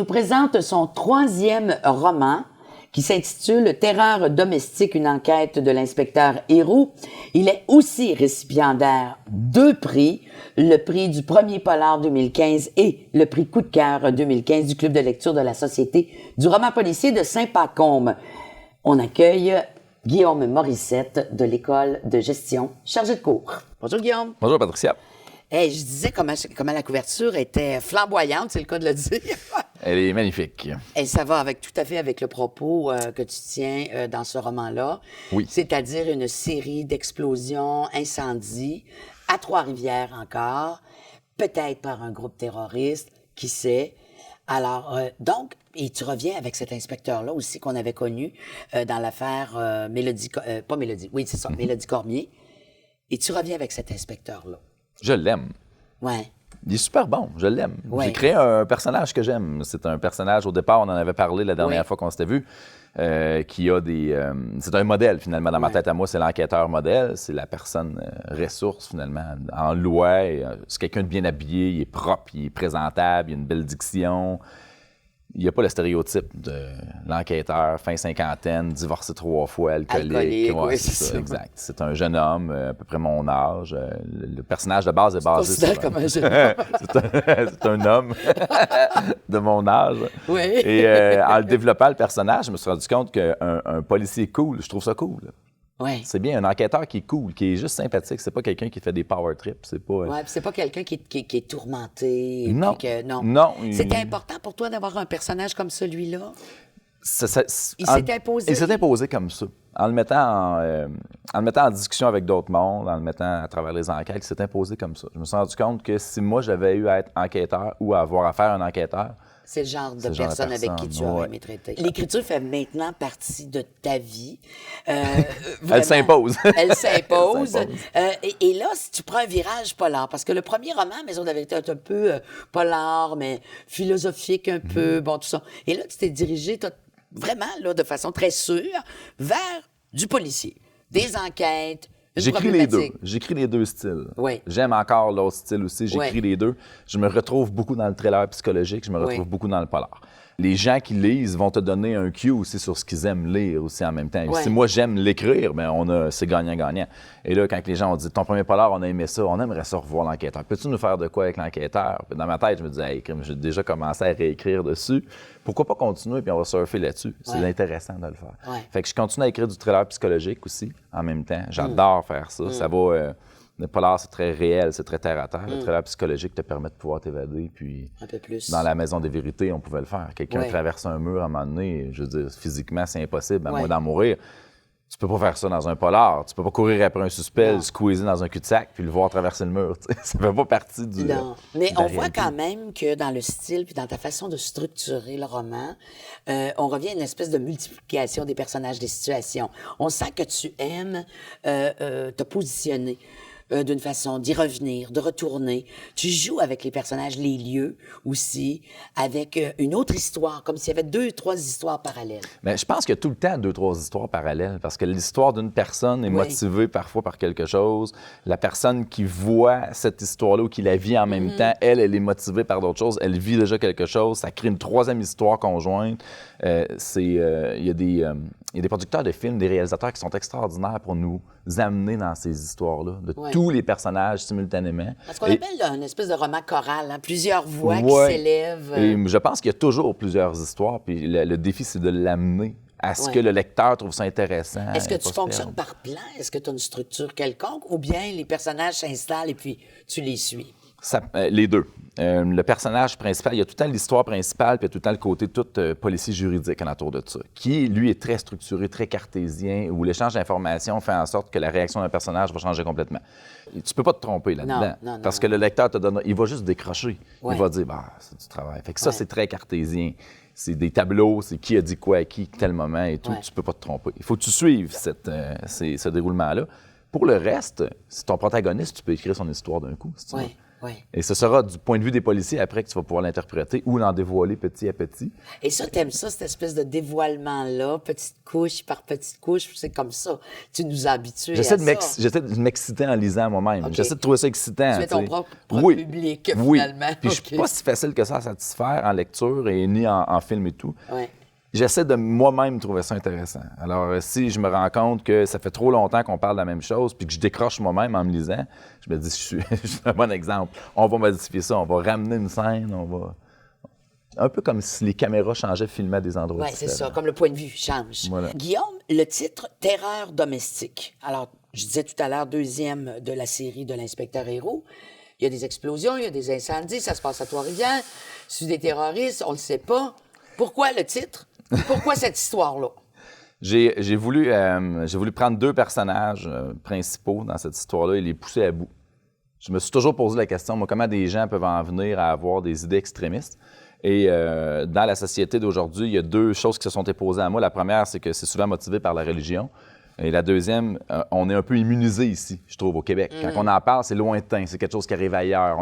nous présente son 3e roman qui s'intitule « Terreur domestique, une enquête de l'inspecteur Héroux ». Il est aussi récipiendaire 2 prix, le prix du premier polar 2015 et le prix coup de cœur 2015 du Club de lecture de la Société du roman policier de Saint-Pacôme. On accueille Guillaume Morissette de l'École de gestion chargé de cours. Bonjour Guillaume. Bonjour Patricia. Hey, je disais comment la couverture était flamboyante, c'est le cas de le dire. Elle est magnifique. Et ça va tout à fait avec le propos que tu tiens dans ce roman-là. Oui. C'est-à-dire une série d'explosions, incendies, à Trois-Rivières encore, peut-être par un groupe terroriste, qui sait. Alors, donc, et tu reviens avec cet inspecteur-là aussi qu'on avait connu dans l'affaire Mélodie Cormier. Et tu reviens avec cet inspecteur-là. Je l'aime. Ouais. Il est super bon, je l'aime. Ouais. J'ai créé un personnage que j'aime. C'est un personnage, au départ, on en avait parlé la dernière fois qu'on s'était vu, qui a des... c'est un modèle, finalement, dans ma tête à moi. C'est l'enquêteur modèle. C'est la personne ressource, finalement, en loi. C'est quelqu'un de bien habillé, il est propre, il est présentable, il a une belle diction. Il n'y a pas le stéréotype de l'enquêteur, fin cinquantaine, divorcé 3 fois, alcoolique. Oui, c'est ça, exact. C'est un jeune homme, à peu près mon âge. Le personnage de base est basé sur... comme un jeune homme. C'est un homme de mon âge. Oui. Et en le développant, le personnage, je me suis rendu compte qu'un policier cool, je trouve ça cool. Ouais. C'est bien, un enquêteur qui est cool, qui est juste sympathique. C'est pas quelqu'un qui fait des power trips. C'est pas. Ouais, puis c'est pas quelqu'un qui est tourmenté. Non. Non. Non. C'était important pour toi d'avoir un personnage comme celui-là? Il s'est imposé? Il s'est imposé comme ça. En le mettant en discussion avec d'autres mondes, en le mettant à travers les enquêtes, il s'est imposé comme ça. Je me suis rendu compte que si moi, j'avais eu à être enquêteur ou à avoir affaire à un enquêteur, c'est le genre de personne avec qui tu aurais aimé traiter. L'écriture fait maintenant partie de ta vie. Elle s'impose. Elle s'impose. Et là, si tu prends un virage polar, parce que le premier roman, Maison de la vérité, est un peu polar, mais philosophique un peu, bon, tout ça. Et là, tu t'es dirigé vraiment, là, de façon très sûre, vers du policier, des enquêtes. J'écris les deux. J'écris les deux styles. Oui. J'aime encore l'autre style aussi. J'écris les deux. Je me retrouve beaucoup dans le thriller psychologique. Je me retrouve beaucoup dans le polar. Les gens qui lisent vont te donner un cue aussi sur ce qu'ils aiment lire aussi en même temps. Et si moi, j'aime l'écrire, bien, c'est gagnant-gagnant. Et là, quand les gens ont dit « Ton premier polar, on a aimé ça, on aimerait ça revoir l'enquêteur. Peux-tu nous faire de quoi avec l'enquêteur? » Dans ma tête, je me disais hey, « J'ai déjà commencé à réécrire dessus. Pourquoi pas continuer puis on va surfer là-dessus? » C'est intéressant de le faire. Ouais. Fait que je continue à écrire du thriller psychologique aussi en même temps. J'adore faire ça. Ça va... Le polar, c'est très réel, c'est très terre-à-terre. Le thriller psychologique te permet de pouvoir t'évader. Puis, un peu plus. Dans la maison des vérités, on pouvait le faire. Quelqu'un traverse un mur à un moment donné, je veux dire, physiquement, c'est impossible, à moins d'en mourir. Tu peux pas faire ça dans un polar. Tu peux pas courir après un suspect, le squeezer dans un cul-de-sac, puis le voir traverser le mur. Ça fait pas partie du... Non, mais on voit quand même que dans le style puis dans ta façon de structurer le roman, on revient à une espèce de multiplication des personnages, des situations. On sent que tu aimes te positionner d'une façon d'y revenir, de retourner. Tu joues avec les personnages, les lieux aussi, avec une autre histoire, comme s'il y avait 2 ou 3 histoires parallèles. Mais je pense qu'il y a tout le temps 2 ou 3 histoires parallèles, parce que l'histoire d'une personne est motivée parfois par quelque chose. La personne qui voit cette histoire-là ou qui la vit en même temps, elle est motivée par d'autres choses. Elle vit déjà quelque chose. Ça crée une 3e histoire conjointe. Il y a des producteurs de films, des réalisateurs qui sont extraordinaires pour nous amener dans ces histoires-là, de tous les personnages simultanément. Ce qu'on appelle une espèce de roman choral, hein? Plusieurs voix qui s'élèvent. Et je pense qu'il y a toujours plusieurs histoires, puis le défi, c'est de l'amener à ce que le lecteur trouve ça intéressant. Est-ce que tu fonctionnes par plan? Est-ce que tu as une structure quelconque? Ou bien les personnages s'installent et puis tu les suis? Les deux. Le personnage principal, il y a tout le temps l'histoire principale, puis il y a tout le temps le côté tout policier juridique en autour de ça, qui, lui, est très structuré, très cartésien, où l'échange d'informations fait en sorte que la réaction d'un personnage va changer complètement. Et tu peux pas te tromper là-dedans, parce que le lecteur te donne... Il va juste décrocher. Il va dire, c'est du travail. Fait que ça, c'est très cartésien. C'est des tableaux, c'est qui a dit quoi à qui, tel moment et tout. Tu peux pas te tromper. Il faut que tu suives ce déroulement-là. Pour le reste, si ton protagoniste, tu peux écrire son histoire d'un coup, si tu veux. Ouais. Et ce sera du point de vue des policiers après que tu vas pouvoir l'interpréter ou l'en dévoiler petit à petit. Et ça, t'aimes ça, cette espèce de dévoilement-là, petite couche par petite couche, c'est comme ça. Tu nous as habitués à ça. J'essaie de m'exciter en lisant moi-même. Okay. J'essaie de trouver ça excitant. Tu es ton propre public, oui. finalement. Puis je suis pas si facile que ça à satisfaire en lecture et ni en film et tout. Ouais. J'essaie de moi-même trouver ça intéressant. Alors, si je me rends compte que ça fait trop longtemps qu'on parle de la même chose puis que je décroche moi-même en me lisant, je me dis, je suis un bon exemple. On va modifier ça, on va ramener une scène, on va... Un peu comme si les caméras changeaient, filmaient à des endroits Oui, différents. c'est ça, comme le point de vue change. Voilà. Guillaume, le titre « Terreur domestique ». Alors, je disais tout à l'heure, 2e de la série de l'inspecteur Héroux. Il y a des explosions, il y a des incendies, ça se passe à Trois-Rivières. C'est des terroristes, on ne le sait pas. Pourquoi le titre? Pourquoi cette histoire-là? J'ai voulu prendre 2 personnages principaux dans cette histoire-là et les pousser à bout. Je me suis toujours posé la question, moi, comment des gens peuvent en venir à avoir des idées extrémistes? Et dans la société d'aujourd'hui, il y a 2 choses qui se sont imposées à moi. La première, c'est que c'est souvent motivé par la religion. Et la deuxième, on est un peu immunisé ici, je trouve, au Québec. Quand on en parle, c'est lointain, c'est quelque chose qui arrive ailleurs.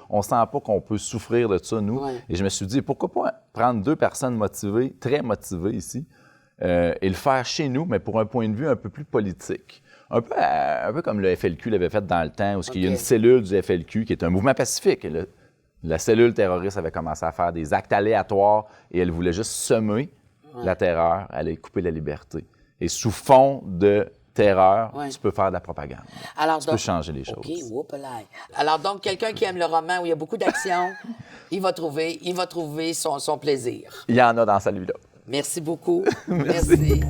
On sent pas qu'on peut souffrir de ça, nous. Ouais. Et je me suis dit, pourquoi pas prendre 2 personnes motivées, très motivées ici, et le faire chez nous, mais pour un point de vue un peu plus politique. Un peu comme le FLQ l'avait fait dans le temps, où il y a une cellule du FLQ qui est un mouvement pacifique. La cellule terroriste avait commencé à faire des actes aléatoires et elle voulait juste semer la terreur, elle allait couper la liberté. Et sous fond de terreur, tu peux faire de la propagande. Alors, tu peux changer les choses. OK, alors donc, quelqu'un qui aime le roman où il y a beaucoup d'action, il va trouver son plaisir. Il y en a dans celui-là. Merci beaucoup. Merci.